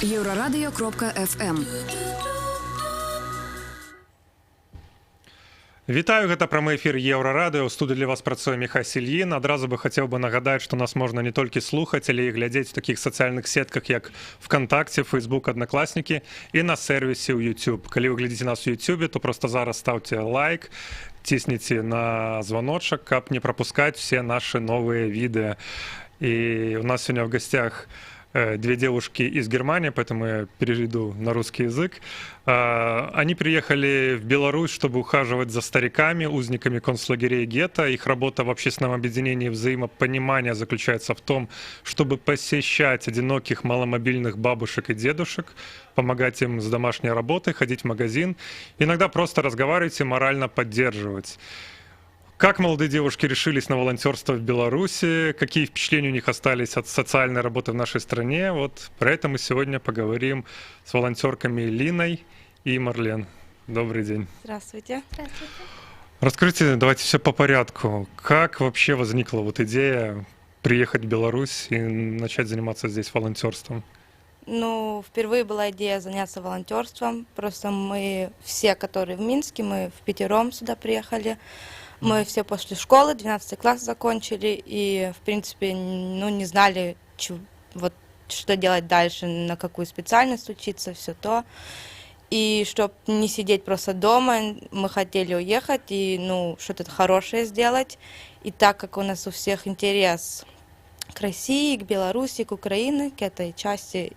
Еврорадио.FM. Вітаю, гэта прамы эфір Еўрарадыё. У студыі для вас працуе Міхай Сільін. Адразу бы хацеў бы нагадаць, што нас можна не толькі слухаць, але і глядзець у такіх сацыяльных сетках, як ВКонтакце, Фейсбук, Аднакласнікі і на сервісе ў YouTube. Калі вы глядзіце нас у YouTube, то просто зараз ставце лайк, цісніце на званочак, каб не прапускаць все наши новые відэа. И у нас сегодня в гостях две девушки из Германии, поэтому я перейду на русский язык. Они приехали в Беларусь, чтобы ухаживать за стариками, узниками концлагерей гетто. Их работа в общественном объединении взаимопонимания заключается в том, чтобы посещать одиноких маломобильных бабушек и дедушек, помогать им с домашней работой, ходить в магазин, иногда просто разговаривать и морально поддерживать. Как молодые девушки решились на волонтерство в Беларуси, какие впечатления у них остались от социальной работы в нашей стране, вот про это мы сегодня поговорим с волонтерками Линой и Марлен. Добрый день. Здравствуйте. Здравствуйте. Расскажите, давайте все по порядку. Как вообще возникла вот идея приехать в Беларусь и начать заниматься здесь волонтерством? Ну, впервые была идея заняться волонтерством. Просто мы все, которые в Минске, мы впятером сюда приехали. Мы все после школы, 12 класс закончили, и, в принципе, ну, не знали, что делать дальше, на какую специальность учиться, все то. И чтобы не сидеть просто дома, мы хотели уехать и, ну, что-то хорошее сделать. И так как у нас у всех интерес к России, к Беларуси, к Украине, к этой части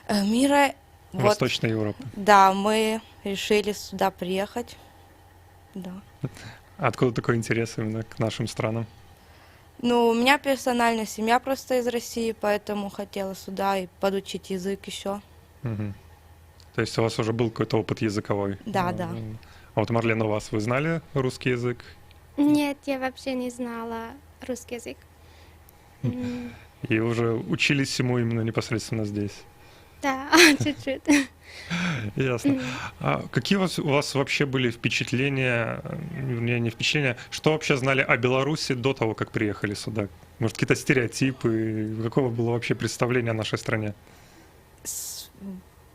мира. Восточной Европы. Да, мы решили сюда приехать. Да. Откуда такой интерес именно к нашим странам? Ну, у меня персонально семья просто из России, поэтому хотела сюда и подучить язык еще. Угу. То есть у вас уже был какой-то опыт языковой? Да, да. А вот, Марлен, у вас, вы знали русский язык? Нет, я вообще не знала русский язык. И уже учились ему именно непосредственно здесь? Да, чуть-чуть. Ясно. А какие у вас вообще были впечатления, вернее, не впечатления, что вообще знали о Беларуси до того, как приехали сюда? Может, какие-то стереотипы? Какого было вообще представление о нашей стране?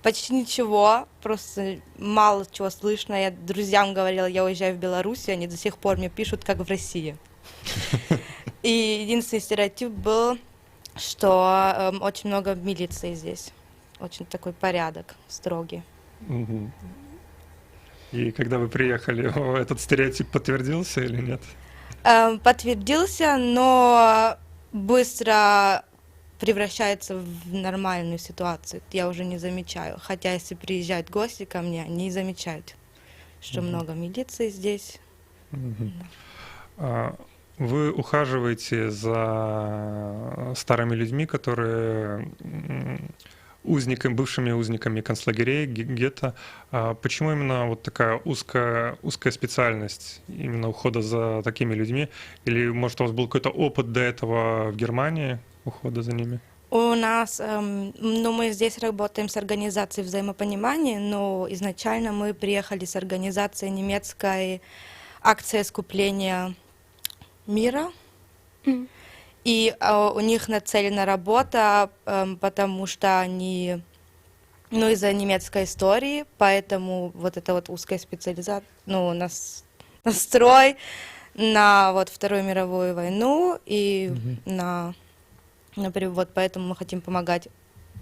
Почти ничего, просто мало чего слышно. Я друзьям говорила, я уезжаю в Беларусь, и они до сих пор мне пишут, как в России. И единственный стереотип был, что очень много милиции здесь. Очень такой порядок строгий. Угу. И когда вы приехали, этот стереотип подтвердился или нет? Подтвердился, но быстро превращается в нормальную ситуацию. Я уже не замечаю. Хотя если приезжают гости ко мне, они замечают, что много милиции здесь. Вы ухаживаете за старыми людьми, которые бывшими узниками концлагерей, гетто. Почему именно вот такая узкая специальность именно ухода за такими людьми? Или, может, у вас был какой-то опыт до этого в Германии ухода за ними? У нас, ну, мы здесь работаем с организацией взаимопонимания, но изначально мы приехали с организацией немецкой акции искупления мира. И у них нацелена работа, потому что они, ну, из-за немецкой истории, поэтому вот эта вот узкая специализация, ну, настрой на вот Вторую мировую войну и например, вот поэтому мы хотим помогать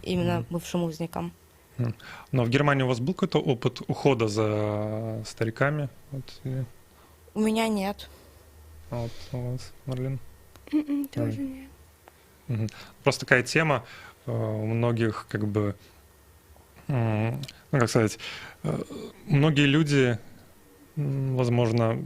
именно бывшим узникам. Но в Германии у вас был какой-то опыт ухода за стариками? Вот. У меня нет. А вот у вас, Марлен? Тоже нет. Просто такая тема у многих, как бы, ну, как сказать, многие люди, возможно,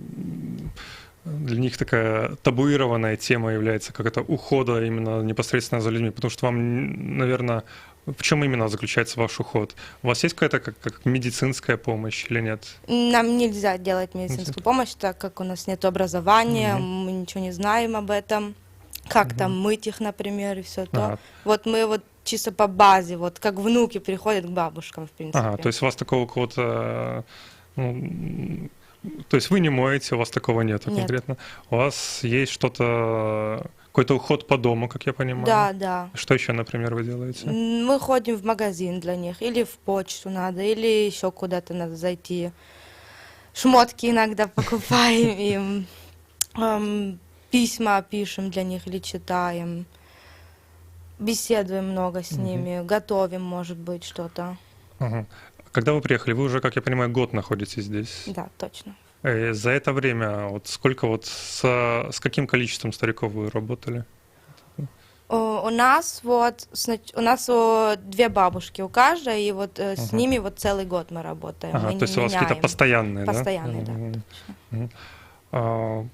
для них такая табуированная тема является как это ухода именно непосредственно за людьми, потому что вам, наверное, в чем именно заключается ваш уход? У вас есть какая-то как медицинская помощь или нет? Нам нельзя делать медицинскую помощь, так как у нас нет образования, мы ничего не знаем об этом, как там мыть их, например, и все то. Вот мы вот чисто по базе, вот как внуки приходят к бабушкам, в принципе. То есть у вас такого какого-то, ну, то есть вы не моете, у вас такого нет конкретно. У вас есть что-то какой-то уход по дому, как я понимаю. Да, да. Что еще, например, вы делаете? Мы ходим в магазин для них, или в почту надо, или еще куда-то надо зайти. Шмотки иногда покупаем им, письма пишем для них или читаем, беседуем много с ними, готовим, может быть, что-то. Ага. Когда вы приехали, вы уже, как я понимаю, год находитесь здесь. Да, точно. За это время вот сколько вот с каким количеством стариков вы работали? У нас у нас две бабушки у каждой, и вот с ними вот целый год мы работаем. Ага, Мы то есть у вас какие-то меняем. постоянные, да? Постоянные, да. Мгм. А,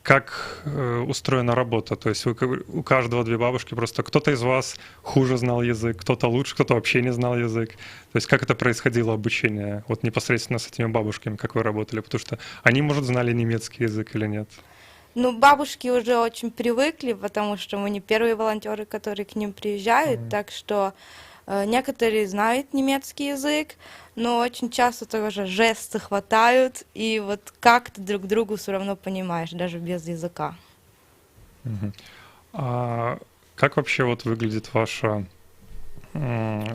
Как устроена работа? То есть у каждого две бабушки, просто кто-то из вас хуже знал язык, кто-то лучше, кто-то вообще не знал язык. То есть как это происходило обучение вот непосредственно с этими бабушками, как вы работали? Потому что они, может, знали немецкий язык или нет? Ну, бабушки уже очень привыкли, потому что мы не первые волонтеры, которые к ним приезжают, так что некоторые знают немецкий язык, но очень часто тоже жесты хватают, и вот как ты друг другу все равно понимаешь, даже без языка. Мгм. А как вообще вот выглядит ваша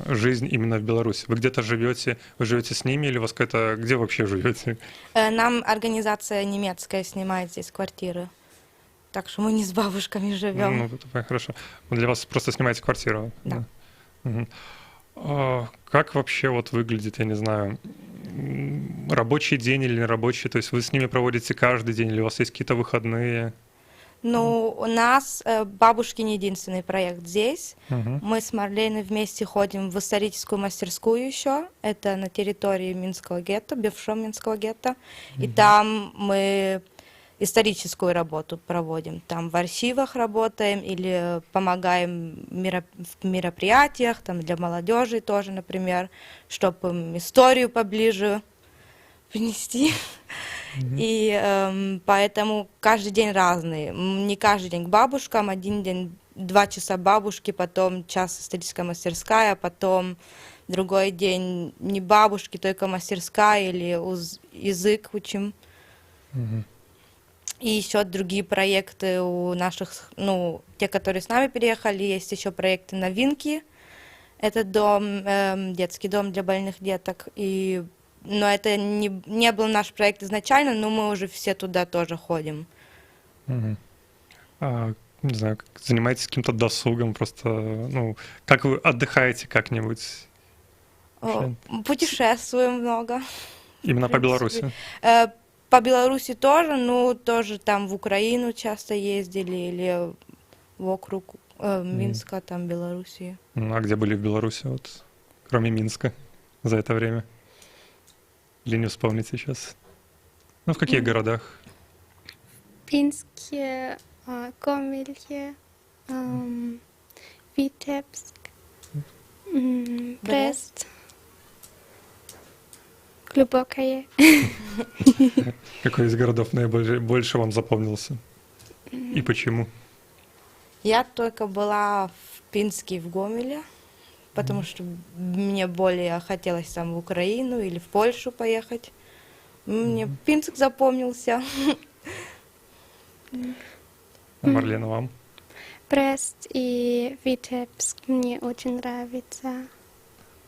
жизнь именно в Беларуси? Вы где-то живете, вы живете с ними или у вас какая-то... Где вы вообще живете? Нам организация немецкая снимает здесь квартиры, так что мы не с бабушками живем. Ну, это хорошо. Для вас просто снимаете квартиру? Да. Мгм. Как вообще вот выглядит, я не знаю, рабочий день или нерабочий? То есть вы с ними проводите каждый день или у вас есть какие-то выходные? Ну, у нас бабушкин единственный проект здесь. Мгм. Мы с Марленой вместе ходим в историческую мастерскую еще. Это на территории Минского гетто, бывшего Минского гетто. И там мы историческую работу проводим. Там в архивах работаем или помогаем в мероприятиях, там для молодежи тоже, например, чтобы им историю поближе принести. И поэтому каждый день разный. Не каждый день к бабушкам, один день 2 часа бабушки, потом час историческая мастерская, потом другой день не бабушки, только мастерская или язык учим. Мгм. И еще другие проекты у наших, ну, те, которые с нами переехали, есть еще проекты новинки. Это детский дом для больных деток. Но это не был наш проект изначально, но мы уже все туда тоже ходим. Мгм. Не знаю, занимаетесь каким-то досугом, просто, ну, как вы отдыхаете как-нибудь? Вообще? Путешествуем много. Именно по принципе. Беларуси? По Беларуси тоже, ну, тоже там в Украину часто ездили или вокруг Минска, там, Белоруссии. Ну, а где были в Беларуси, вот, кроме Минска, за это время? Или не вспомнить сейчас? Ну, в каких городах? Пинске, Гомелье, Витебск, Брест, Глубокое. Какой из городов больше вам запомнился? И почему? Я только была в Пинске и в Гомеле, потому что мне более хотелось там в Украину или в Польшу поехать. Мне Пинск запомнился. А Марлена, вам? Брест и Витебск мне очень нравится.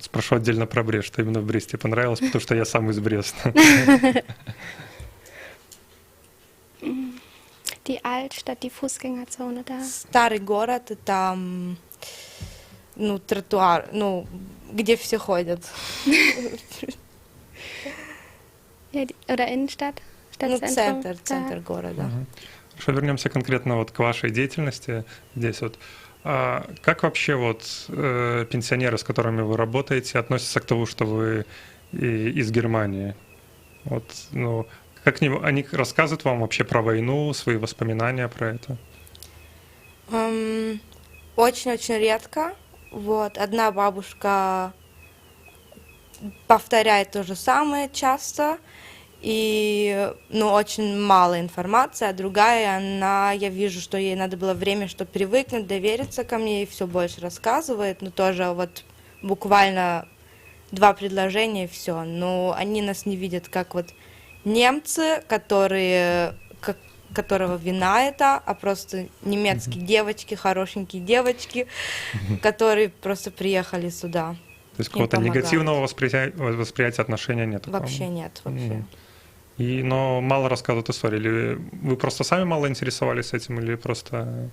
Спрошу отдельно про Брест, что именно в Бресте понравилось, потому что я сам из Бреста. Die Altstadt, die Fußgängerzone da. Старый город, и там, ну, тротуар, ну, где все ходят. Ja, oder Innenstadt? Ну, Stadtzentrum. центр города. Хорошо, вернемся конкретно вот к вашей деятельности здесь вот. Как вообще вот пенсионеры, с которыми вы работаете, относятся к тому, что вы из Германии? Вот, ну, как они рассказывают вам вообще про войну, свои воспоминания про это? Очень-очень редко. Вот, одна бабушка повторяет то же самое часто, и, ну, очень мало информации, а другая, я вижу, что ей надо было время, чтобы привыкнуть, довериться ко мне, и все больше рассказывает, но тоже вот буквально 2 предложения, и все. Но они нас не видят как вот немцы, которые которого вина это, а просто немецкие девочки, хорошенькие девочки, которые просто приехали сюда. То есть какого-то помогают. негативного восприятия отношения нет? Вообще нет, вообще. Но мало рассказывают истории? Или вы просто сами мало интересовались этим, или просто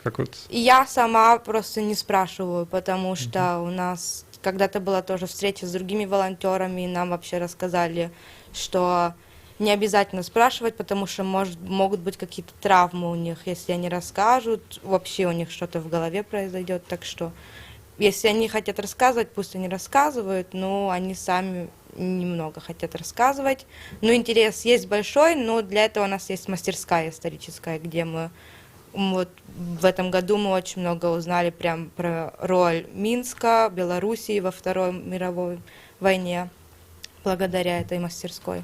как вот... И я сама просто не спрашиваю, потому что у нас когда-то была тоже встреча с другими волонтерами, и нам вообще рассказали, что не обязательно спрашивать, потому что могут быть какие-то травмы у них, если они расскажут, вообще у них что-то в голове произойдет, так что если они хотят рассказывать, пусть они рассказывают, но они сами немного хотят рассказывать. Но интерес есть большой, но для этого у нас есть мастерская историческая, где мы вот в этом году мы очень много узнали прям про роль Минска, Белоруссии во Второй мировой войне благодаря этой мастерской.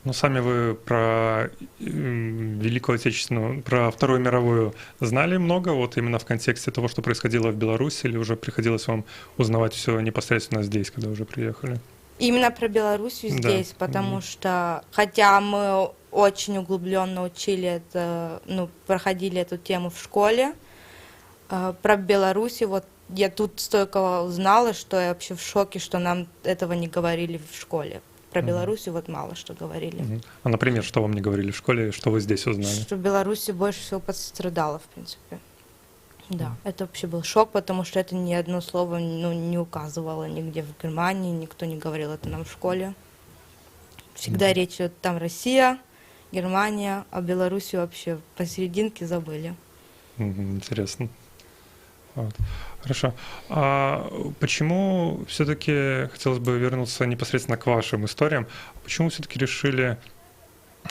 Ну, сами вы про Великую Отечественную, про Вторую мировую знали много, вот именно в контексте того, что происходило в Беларуси, или уже приходилось вам узнавать все непосредственно здесь, когда уже приехали? Именно про Белоруссию здесь, потому что, хотя мы очень углубленно учили это, проходили эту тему в школе, про Белоруссию, вот я тут столько узнала, что я вообще в шоке, что нам этого не говорили в школе. Про Белоруссию вот мало что говорили. А, например, что вам не говорили в школе, что вы здесь узнали? Что Белоруссия больше всего пострадала, в принципе. Да, это вообще был шок, потому что это ни одно слово не указывало нигде в Германии, никто не говорил это нам в школе. Всегда речь идет там Россия, Германия, а Белоруссию вообще посерединке забыли. Интересно. Вот. Хорошо. А почему все-таки, хотелось бы вернуться непосредственно к вашим историям, почему все-таки решили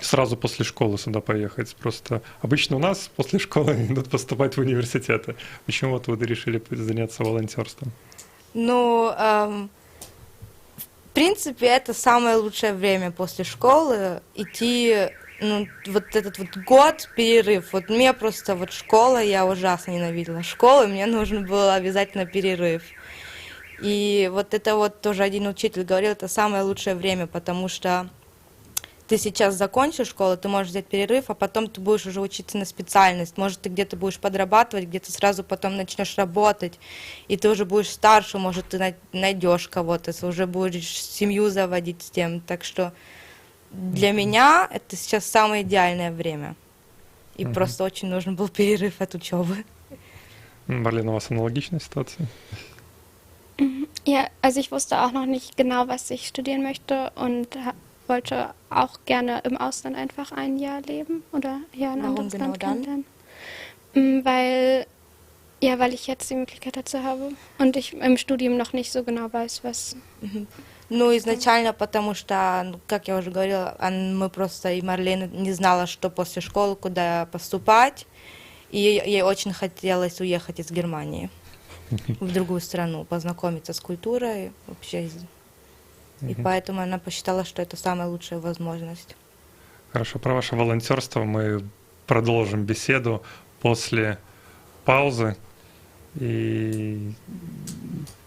сразу после школы сюда поехать? Просто обычно у нас после школы идут поступать в университеты. Почему вот вы решили заняться волонтерством? В принципе, это самое лучшее время после школы идти, вот этот вот год перерыв. Вот мне просто вот школа, я ужасно ненавидела школу, мне нужен был обязательно перерыв. И вот это вот тоже один учитель говорил, это самое лучшее время, потому что ты сейчас закончишь школу, ты можешь взять перерыв, а потом ты будешь уже учиться на специальность. Может, ты где-то будешь подрабатывать, где-то сразу потом начнешь работать, и ты уже будешь старше, может, ты найдешь кого-то, уже будешь семью заводить с тем. Так что для меня это сейчас самое идеальное время. И просто очень нужен был перерыв от учебы. Марлен, у вас аналогичная ситуация? Ja, also ich wusste auch noch nicht genau, was ich studieren möchte und wollte auch gerne im Ausland einfach ein Jahr leben oder ja ein Warum anderes genau Land dann? kennenlernen. Weil ich jetzt die Möglichkeit dazu habe und ich im Studium noch nicht so genau weiß, was. Изначально, потому что, как я уже говорила, мы просто, и Марлен не знала, что после школы, куда поступать, и ей очень хотелось уехать из Германии в другую страну, познакомиться с культурой вообще. И поэтому она посчитала, что это самая лучшая возможность. Хорошо, про ваше волонтерство мы продолжим беседу после паузы. И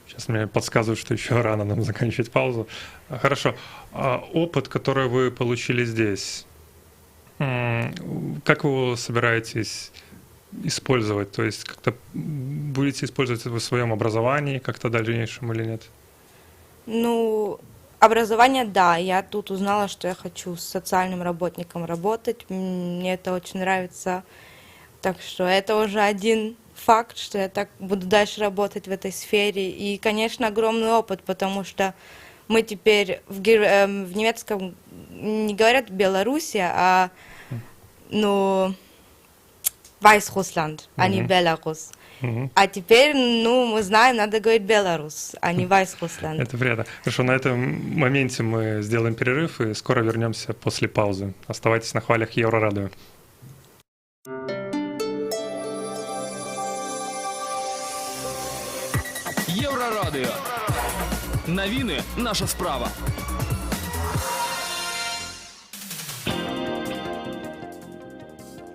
сейчас мне подсказывают, что еще рано нам заканчивать паузу. Хорошо. Опыт, который вы получили здесь, как вы его собираетесь использовать? То есть как-то будете использовать это в своем образовании как-то в дальнейшем или нет? Образование, да. Я тут узнала, что я хочу с социальным работником работать. Мне это очень нравится. Так что это уже один факт, что я так буду дальше работать в этой сфере. И, конечно, огромный опыт, потому что мы теперь в немецком не говорят Белоруссия, а Weißrussland, а не Беларусь. А теперь, мы знаем, надо говорить Беларусь, а не Weißrussland. Это приятно. Хорошо, на этом моменте мы сделаем перерыв и скоро вернемся после паузы. Оставайтесь на хвалях Еврорадио. Єврорадіо. Новини – наша справа.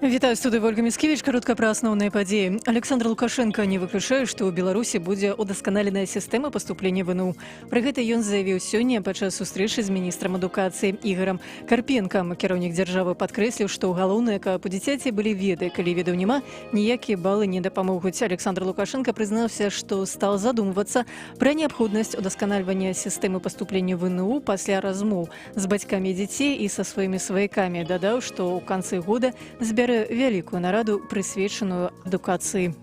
Вітаю, студыя Ольга Міцкевіч. Каротка пра асноўныя падзеі. Александр Лукашенко не выключае, што ў Беларусі будзе удасканаленая сістэма паступлення ВНУ. Пры гэта ён заявіў сёння падчас сустрэчы з міністрам адукацыі Ігорам Карпенкам. Кіраўнік дзяржавы падкрэсліў, што галоўнае, каб у дзіцяці былі веды. Калі ведаў няма, ніякія балы не дапамогуць. Александр Лукашенко прызнаўся, што стал задумвацца пра неабходнасць удасканальвання сістэмы паступлення ВНУ пасля размоў з бацькамі дзяцей і са сваімі сваякамі. Дадаў, што ў канцы года збярэ вялікую нараду, прысвечаную адукацыі.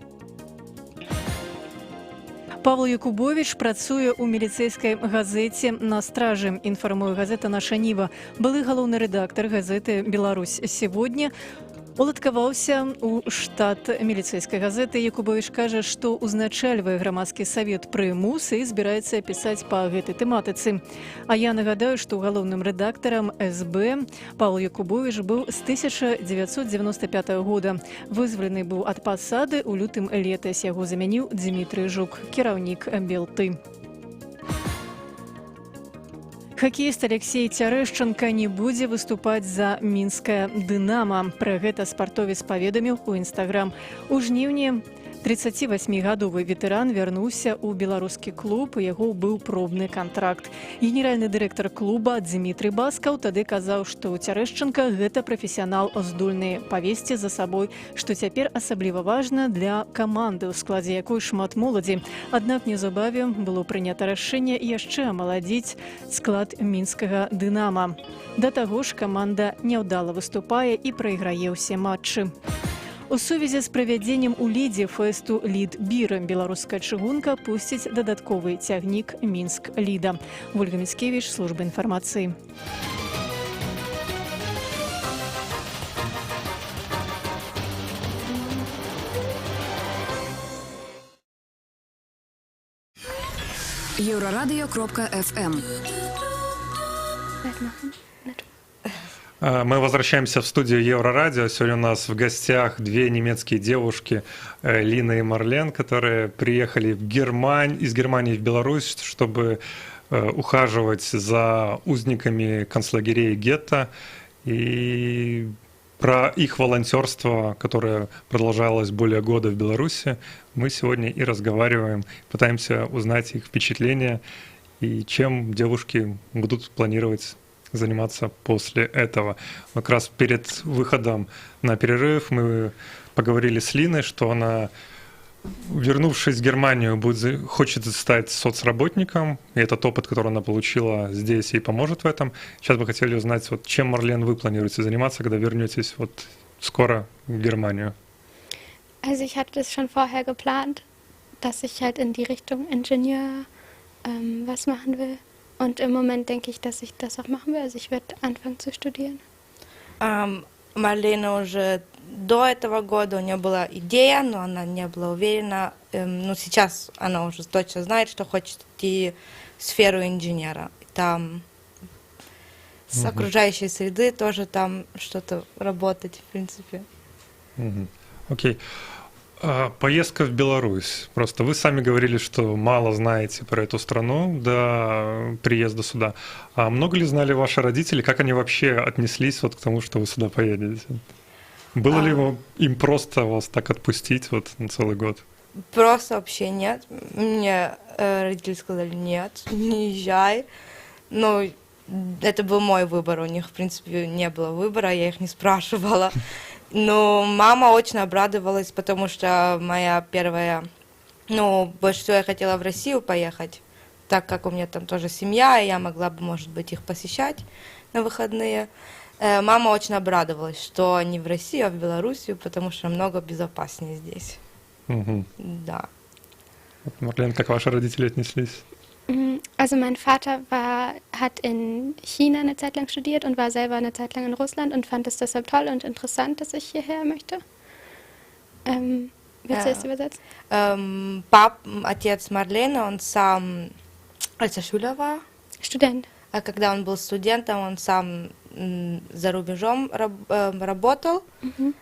Павел Якубович працуе ў міліцэйскай газеце «На стражы», інфармуе газета «Наша Ніва». Былы галоўны рэдактар газеты «Беларусь сегодня» уладкаваўся ў штат міліцэйскай газеты. Якубович кажа, што узначальвае грамадскі савет пры МУС і збіраецца пісаць па гэтай тэматыцы. А я нагадаю, што галоўным рэдактарам СБ Павел Якубович быў з 1995 года. Вызвалены быў ад пасады ў лютым летась. Яго замяніў Дмітрый Жук, кіраўнік Белты. Хакеіст Алексей Цярэшчанка не будзе выступаць за мінскае «Дынама». Пра гэта спартовец паведаміў у Інстаграм. У жніўні 38-гадовы ветэран вярнуўся ў беларускі клуб, у яго быў пробны кантракт. Генеральны дырэктар клуба Дмітрый Баскаў тады казаў, што ў Цярэшчанка гэта прафесіянал здольны павесці за сабой, што цяпер асабліва важна для каманды, у складзе якой шмат моладзі. Аднак неўзабаве было прынята рашэнне яшчэ амаладзіць склад мінскага «Дынама». Да таго ж каманда няўдала выступае і прайграе ўсе матчы. У сувязі з правядзеннем у Лідзе фэсту «Лід-бір» беларуская чыгунка пусціць дадатковы цягнік «Мінск-Ліда». Ольга Міцкевіч, служба інфармацыі. Еврорадио.фм. Мы возвращаемся в студию Еврорадио. Сегодня у нас в гостях две немецкие девушки, Лина и Марлен, которые приехали из Германии в Беларусь, чтобы ухаживать за узниками концлагерей гетто. И про их волонтерство, которое продолжалось более года в Беларуси, мы сегодня и разговариваем, пытаемся узнать их впечатления и чем девушки будут планировать заниматься после этого. Как раз перед выходом на перерыв мы поговорили с Линой, что она, вернувшись в Германию, хочет стать соцработником, и этот опыт, который она получила здесь, ей поможет в этом. Сейчас бы хотели узнать, вот, чем, Марлен, вы планируете заниматься, когда вернетесь вот скоро в Германию? Also ich hatte das schon vorher geplant, dass ich halt in die Richtung Ingenieur was machen will. Und im Moment denke ich, dass ich das auch machen will. Also ich werde anfangen zu studieren. Марлена уже до этого года, у нее была идея, но она не была уверена. Но сейчас она уже точно знает, что хочет идти в сферу инженера. Там с окружающей среды тоже там что-то работать, в принципе. Окей. Поездка в Беларусь. Просто вы сами говорили, что мало знаете про эту страну до приезда сюда. А много ли знали ваши родители? Как они вообще отнеслись вот к тому, что вы сюда поедете? Было ли им просто вас так отпустить вот на целый год? Просто вообще нет. Мне родители сказали, нет, не езжай. Но это был мой выбор. У них, в принципе, не было выбора, я их не спрашивала. Но мама очень обрадовалась, потому что моя первая... больше всего я хотела в Россию поехать, так как у меня там тоже семья, и я могла бы, может быть, их посещать на выходные. Мама очень обрадовалась, что не в Россию, а в Белоруссию, потому что намного безопаснее здесь. Да. Марлен, как ваши родители отнеслись? Also mein Vater hat in China eine Zeit lang studiert und war selber eine Zeit lang in Russland und fand es deshalb toll und interessant, dass ich hierher möchte. Willst du das übersetzen? Отец Марлены, он сам, als er Schüler war, Student. Когда он был студентом, он сам за рубежом работал,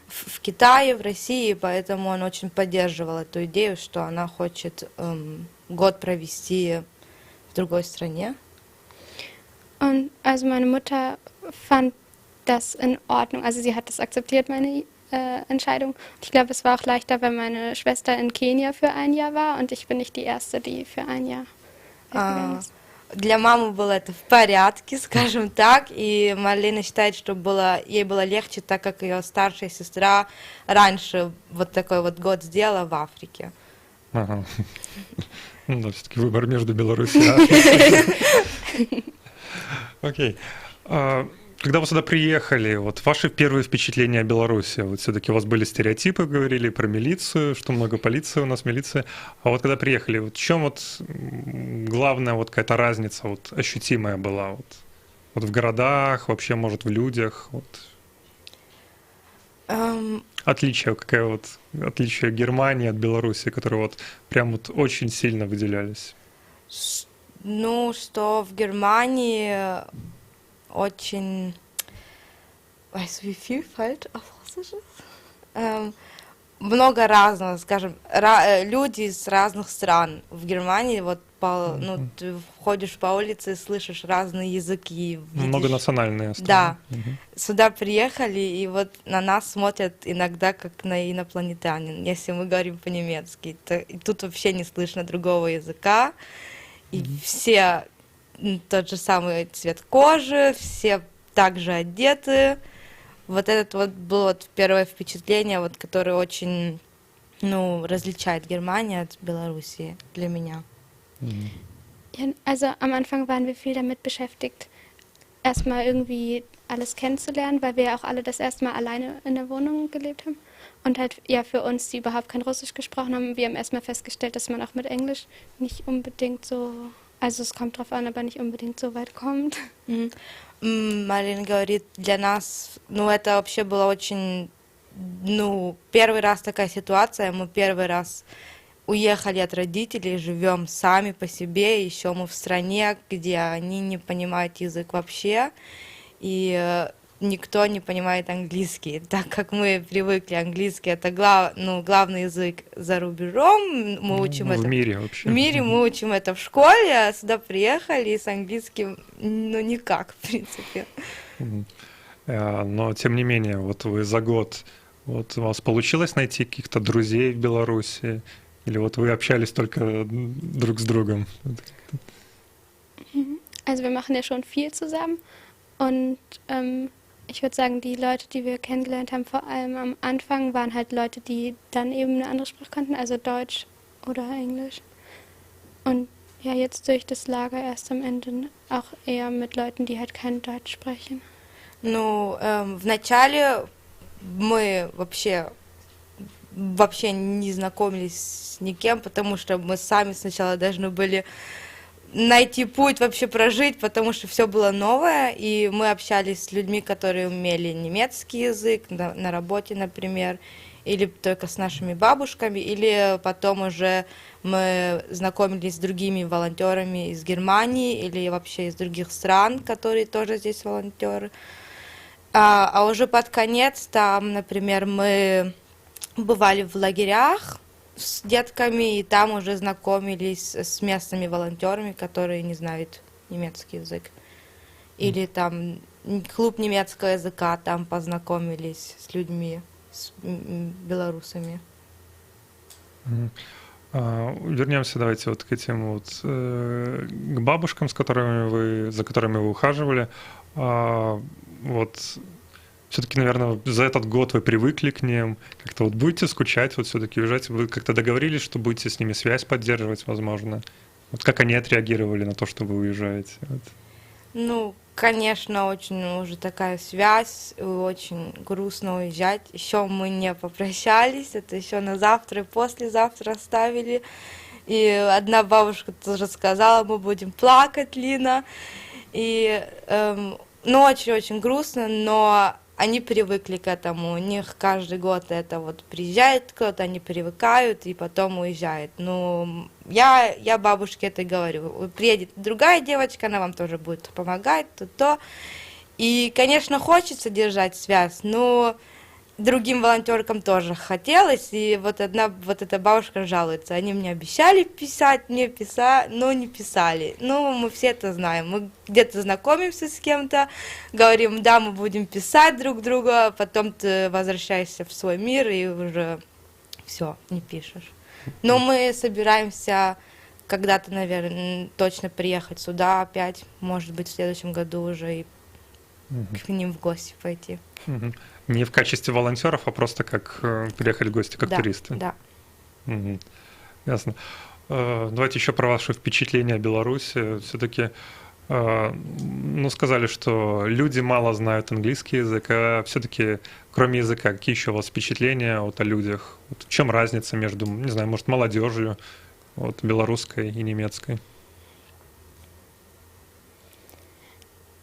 в Китае, в России, поэтому он очень поддерживал эту идею, что она хочет год провести в другой стране. Und also meine Mutter fand das in Ordnung, also sie hat das akzeptiert, meine Entscheidung. Und ich glaube, es war auch leichter, weil meine Schwester in Kenia für ein Jahr war und ich bin nicht die Erste, die für ein Jahr weggegangen ist. Для мамы было это в порядке, скажем так, и Марлина считает, что ей было легче, так как ее старшая сестра раньше вот такой вот год сделала в Африке. Ага. Ну да, все-таки выбор между Беларусью и Африкой. Окей. Когда вы сюда приехали, вот ваши первые впечатления о Беларуси, вот все-таки у вас были стереотипы, говорили про милицию, что много полиции у нас, милиция. А вот когда приехали, вот в чем вот главная вот какая-то разница вот ощутимая была вот в городах, вообще, может, в людях, вот отличие какое вот отличие Германии от Беларуси, которые вот прям вот очень сильно выделялись? Ну, что в Германии очень... Weißt du, wie Vielfalt auf Russisch ist? Много разного, скажем, люди из разных стран. В Германии вот ну, ты ходишь по улице и слышишь разные языки. Видишь... Многонациональные страны. Да. Сюда приехали, и вот на нас смотрят иногда как на инопланетянин, если мы говорим по-немецки. И тут вообще не слышно другого языка. И все тот же самый цвет кожи, все также одеты. Вот это вот было вот первое впечатление, вот, которое очень, ну, различает Германию от Белоруссии для меня. Ja, also am Anfang waren wir viel damit beschäftigt, erstmal irgendwie alles kennenzulernen, weil wir ja auch alle das erste Mal alleine in der Wohnung gelebt haben. Und halt ja für uns, die überhaupt kein Russisch gesprochen haben, wir haben erstmal festgestellt, dass man auch mit Englisch nicht unbedingt so, also es kommt drauf an, aber nicht unbedingt so weit kommt. Марина говорит, для нас, ну, это вообще было очень, ну, первый раз такая ситуация, мы первый раз уехали от родителей, живем сами по себе, еще мы в стране, где они не понимают язык вообще, и никто не понимает английский, так как мы привыкли, английский это главный язык за рубежом, мы учим это в мире вообще. В мире мы учим это в школе, а сюда приехали и с английским, ну, никак, в принципе. Но, тем не менее, вот вы за год, вот у вас получилось найти каких-то друзей в Беларуси? Или вот вы общались только друг с другом? Also wir machen ja schon viel zusammen und ich würde sagen, die Leute, die wir kennengelernt haben, vor allem am Anfang, waren halt Leute, die dann eben eine andere Sprache konnten, also Deutsch oder Englisch. Und ja, jetzt durch das Lager erst am Ende auch eher mit Leuten, die halt kein Deutsch sprechen. Ну, вначале мы вообще не знакомились с никем, потому что мы сами сначала должны были найти путь, вообще прожить, потому что все было новое, и мы общались с людьми, которые умели немецкий язык, на работе, например, или только с нашими бабушками, или потом уже мы знакомились с другими волонтерами из Германии или вообще из других стран, которые тоже здесь волонтеры. А уже под конец там, например, мы бывали в лагерях с детками, и там уже знакомились с местными волонтерами, которые не знают немецкий язык. Или там клуб немецкого языка, там познакомились с людьми, с белорусами. Вернемся, давайте вот к этим вот к бабушкам, за которыми вы ухаживали. Вот все-таки, наверное, за этот год вы привыкли к ним, как-то вот будете скучать, вот все-таки уезжать, вы как-то договорились, что будете с ними связь поддерживать, возможно. Вот как они отреагировали на то, что вы уезжаете? Вот. Ну, конечно, очень уже такая связь, очень грустно уезжать. Еще мы не попрощались, это еще на завтра и послезавтра оставили. И одна бабушка тоже сказала, мы будем плакать, Лина. И, ну, очень-очень грустно, но они привыкли к этому. У них каждый год это вот приезжает кто-то, они привыкают и потом уезжают. Ну, я бабушке это говорю. Приедет другая девочка, она вам тоже будет помогать, то. И, конечно, хочется держать связь, но другим волонтеркам тоже хотелось, и вот эта бабушка жалуется, они мне обещали писать, но не писали. Ну, мы все это знаем, мы где-то знакомимся с кем-то, говорим, да, мы будем писать друг друга, потом ты возвращаешься в свой мир и уже все, не пишешь. Но мы собираемся когда-то, наверное, точно приехать сюда опять, может быть, в следующем году уже и к ним в гости пойти. Не в качестве волонтеров, а просто как приехали в гости, как туристы. Да. Ясно. Давайте еще про ваши впечатления о Беларуси. Все-таки, ну, сказали, что люди мало знают английский язык, а все-таки, кроме языка, какие еще у вас впечатления вот о людях? Вот в чем разница между, не знаю, может, молодежью вот, белорусской и немецкой?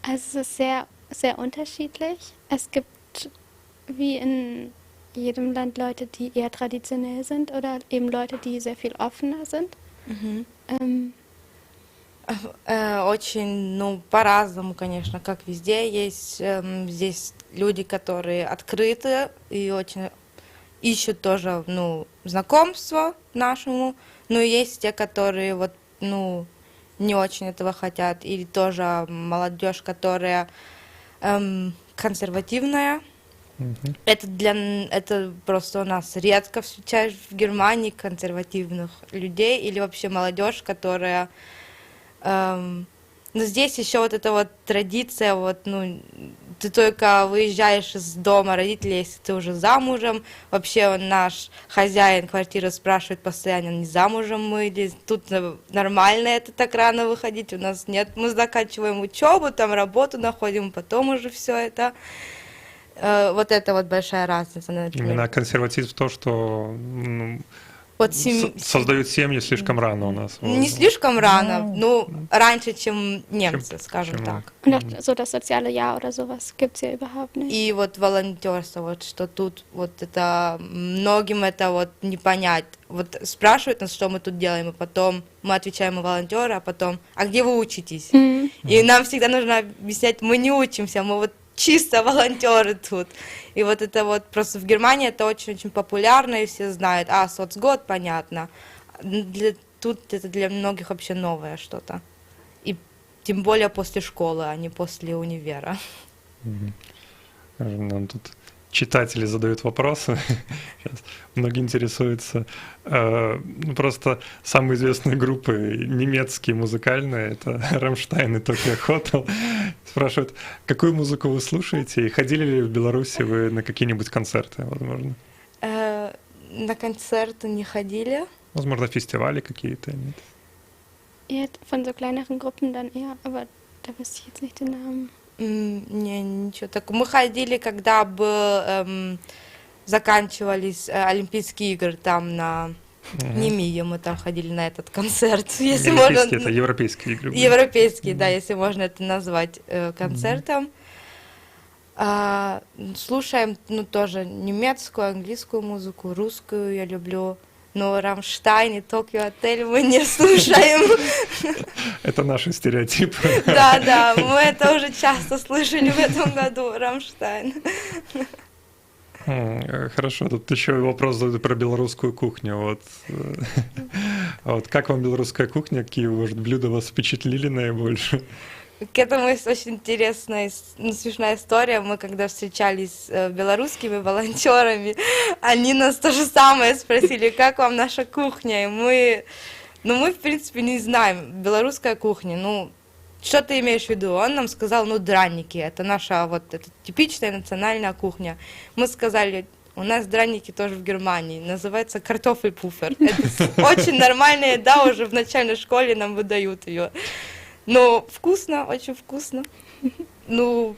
Also es ist sehr unterschiedlich. Es gibt wie in jedem Land Leute, die eher traditionell sind oder eben Leute, die sehr viel offener sind. Очень, ну, по-разному, конечно, как везде. Есть здесь люди, которые открыты и очень ищут тоже, ну, знакомство нашему, но есть те, которые вот, ну, не очень этого хотят, или тоже молодежь, которая консервативная. Это просто у нас редко встречаешь в Германии консервативных людей или вообще молодежь, которая... Но здесь еще вот эта вот традиция, вот, ну, ты только выезжаешь из дома родителей, если ты уже замужем. Вообще наш хозяин квартиры спрашивает постоянно, не замужем мы или тут нормально это так рано выходить. У нас нет, мы заканчиваем учебу, там работу находим, потом уже все это. Вот это вот большая разница, например. Именно консерватизм в том, что вот создают семьи слишком рано у нас. Не слишком рано, ну, раньше, чем немцы, скажем так. Und auch so das soziale Jahr oder sowas gibt es ja überhaupt nicht. И вот волонтерство, вот что тут, вот это, многим это вот не понять. Вот спрашивают нас, что мы тут делаем, и потом мы отвечаем, мы волонтеры, а потом, а где вы учитесь? И нам всегда нужно объяснять, мы не учимся, мы вот чисто волонтеры тут. И вот это вот просто в Германии это очень-очень популярно, и все знают, соцгод, понятно. Тут это для многих вообще новое что-то. И тем более после школы, а не после универа. Нам тут читатели задают вопросы. Сейчас многие интересуются. Просто самые известные группы немецкие музыкальные — это «Рамштайн» и «Токио Хотел». Спрашивают, какую музыку вы слушаете, и ходили ли в Беларуси вы на какие-нибудь концерты, возможно? На концерты не ходили. Возможно, фестивали какие-то, нет? Eher von so kleineren Gruppen dann eher, aber da wüsste ich jetzt nicht den Namen. Не, ничего такого. Мы ходили, когда бы заканчивались Олимпийские игры там на Немие, мы там ходили на этот концерт. Если можно... Это европейские игры. Европейские, да, если можно это назвать концертом. Слушаем, ну, тоже немецкую, английскую музыку, русскую я люблю. Но «Рамштайн» и «Токио Отель» мы не слушаем. Это наши стереотипы. Да, мы это уже часто слышали в этом году, «Рамштайн». Хорошо, тут еще вопрос задают про белорусскую кухню. Вот как вам белорусская кухня? Какие, может, блюда вас впечатлили наибольше? К этому есть очень интересная, смешная история. Мы когда встречались с белорусскими волонтерами, они нас то же самое спросили, как вам наша кухня? И мы, в принципе, не знаем. Белорусская кухня, что ты имеешь в виду? Он нам сказал, драники, это наша вот это типичная национальная кухня. Мы сказали, у нас драники тоже в Германии, называется картофель-пуфер. Это очень нормальная еда, уже в начальной школе нам выдают ее. Но вкусно, очень вкусно. Oder?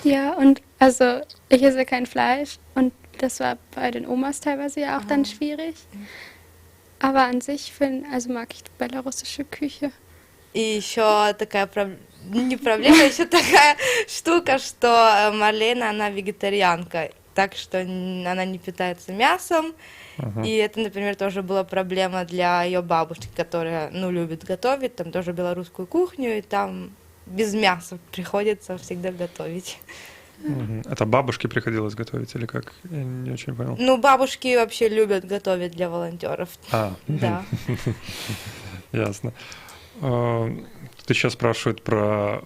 Ja, und also ich esse kein Fleisch und das war bei den Omas teilweise ja auch dann schwierig. Aber an sich mag ich die belarussische Küche. И еще такая не проблема, еще такая штука, что Марлена, она вегетарианка, так что она не питается мясом. И это, например, тоже была проблема для ее бабушки, которая, любит готовить, там тоже белорусскую кухню, и там без мяса приходится всегда готовить. Это бабушке приходилось готовить или как? Я не очень понял. Ну, бабушки вообще любят готовить для волонтеров. Да. Ясно. Тут еще спрашивают про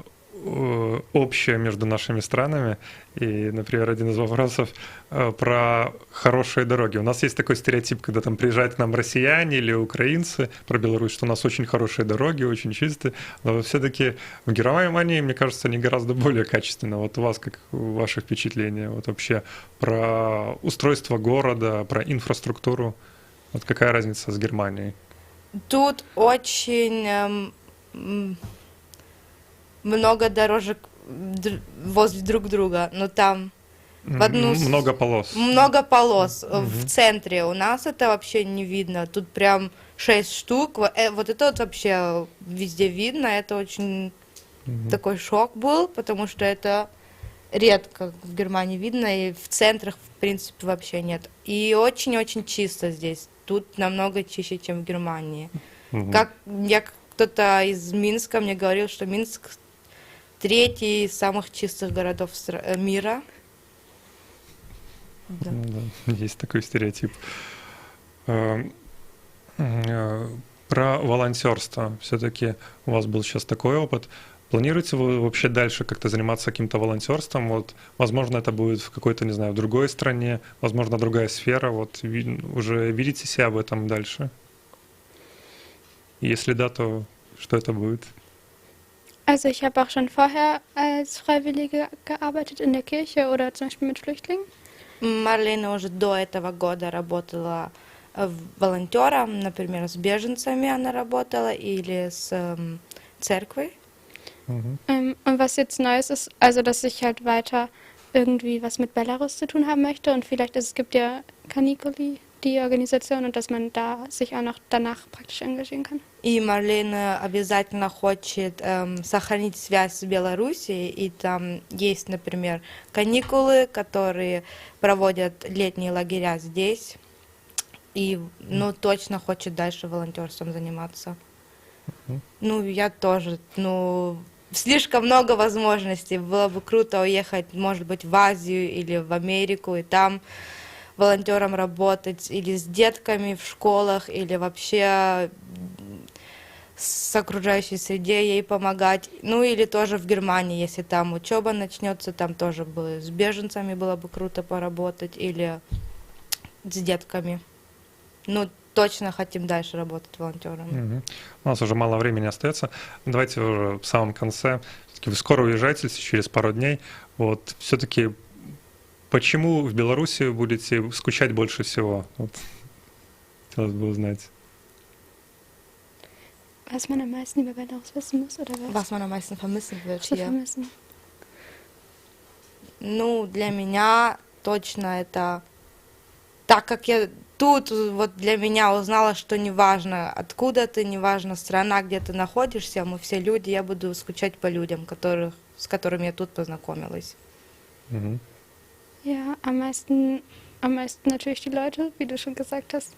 общее между нашими странами. И, например, один из вопросов про хорошие дороги. У нас есть такой стереотип, когда там приезжают к нам россияне или украинцы про Беларусь, что у нас очень хорошие дороги, очень чистые. Но все-таки в Германии, мне кажется, они гораздо более качественные. Вот у вас, как ваши впечатления вот вообще про устройство города, про инфраструктуру? Вот какая разница с Германией? Тут очень много дорожек возле друг друга, но там в одну... Много полос. Много полос. В центре у нас это вообще не видно. Тут прям 6 штук. Вот это вот вообще везде видно. Это очень такой шок был, потому что это редко в Германии видно, и в центрах, в принципе, вообще нет. И очень-очень чисто здесь. Тут намного чище, чем в Германии. Кто-то из Минска мне говорил, что Минск 3-й из самых чистых городов мира. Да. Есть такой стереотип. Про волонтерство. Все-таки у вас был сейчас такой опыт. Планируете вы вообще дальше как-то заниматься каким-то волонтерством? Вот, возможно, это будет в какой-то, не знаю, в другой стране, возможно, другая сфера. Вот уже видите себя в этом дальше? Если да, то что это будет? Also ich habe auch schon vorher als Freiwillige gearbeitet in der Kirche oder zum Beispiel mit Flüchtlingen. Марлена уже до этого года работала волонтером, например, с беженцами она работала или с церквой. Und was jetzt Neues ist, also dass ich halt weiter irgendwie was mit Belarus zu tun haben möchte und vielleicht es gibt ja Canicoli, die Organisation, und dass man da sich auch noch danach praktisch engagieren kann. И Марлена обязательно хочет сохранить связь с Белоруссией, и там есть, например, каникулы, которые проводят летние лагеря здесь, и точно хочет дальше волонтерством заниматься. Я тоже, слишком много возможностей, было бы круто уехать, может быть, в Азию или в Америку, и там волонтером работать, или с детками в школах, или вообще с окружающей среде ей помогать. Или тоже в Германии, если там учеба начнется, там тоже бы с беженцами было бы круто поработать, или с детками. Точно хотим дальше работать волонтерами. У нас уже мало времени остается. Давайте уже в самом конце. Все-таки вы скоро уезжаете, через пару дней. Вот все-таки почему в Беларуси будете скучать больше всего? Вот. Хотелось бы узнать. Was man am meisten über Belarus wissen muss, oder was? Was man am meisten vermissen wird Что hier? vermissen? Для меня точно это... Так как я тут вот для меня узнала, что неважно, откуда ты, неважно, страна, где ты находишься, мы все люди, я буду скучать по людям, с которыми я тут познакомилась. Ja, am meisten natürlich die Leute, wie du schon gesagt hast.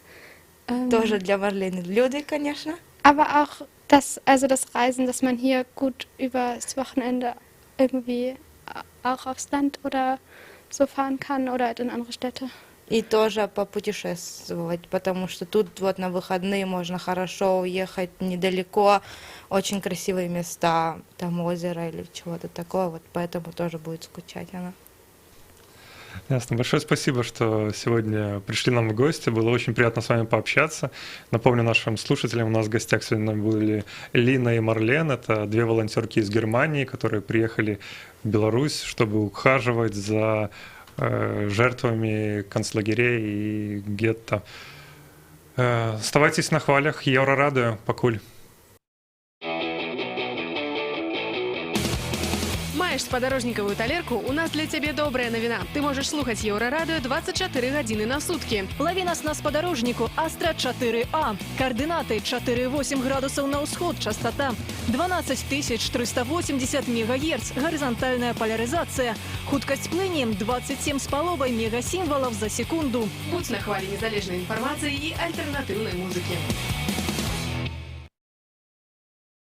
Тоже для Марлены люди, конечно. Aber auch das Reisen, dass man hier gut übers Wochenende irgendwie auch aufs Land oder so fahren kann oder halt in andere Städte. И тоже попутешествовать, потому что тут вот на выходные можно хорошо уехать недалеко, очень красивые места, там озеро или чего-то такого, вот поэтому тоже будет скучать она. Ясно. Большое спасибо, что сегодня пришли нам в гости. Было очень приятно с вами пообщаться. Напомню нашим слушателям, у нас в гостях сегодня были Лина и Марлен. Это две волонтерки из Германии, которые приехали в Беларусь, чтобы ухаживать за жертвами концлагерей и гетто. Оставайтесь на хвалях. Еврорадио. Пакуль. Маеш спадарожнікавую талерку, у нас для цябе добрая навіна. Ты можаш слухаць Еўрарадыё 24 гадзіны на суткі. Лаві нас на спадарожніку Астра 4А. Координаты 4,8 градусов на ўсход, частота 12380 МГц, горизонтальная поляризация, хуткасць плыні 27,5 мегасімвалаў за секунду. Будь на хвалі незалежнай інфармацыі і альтэрнатыўнай музыкі.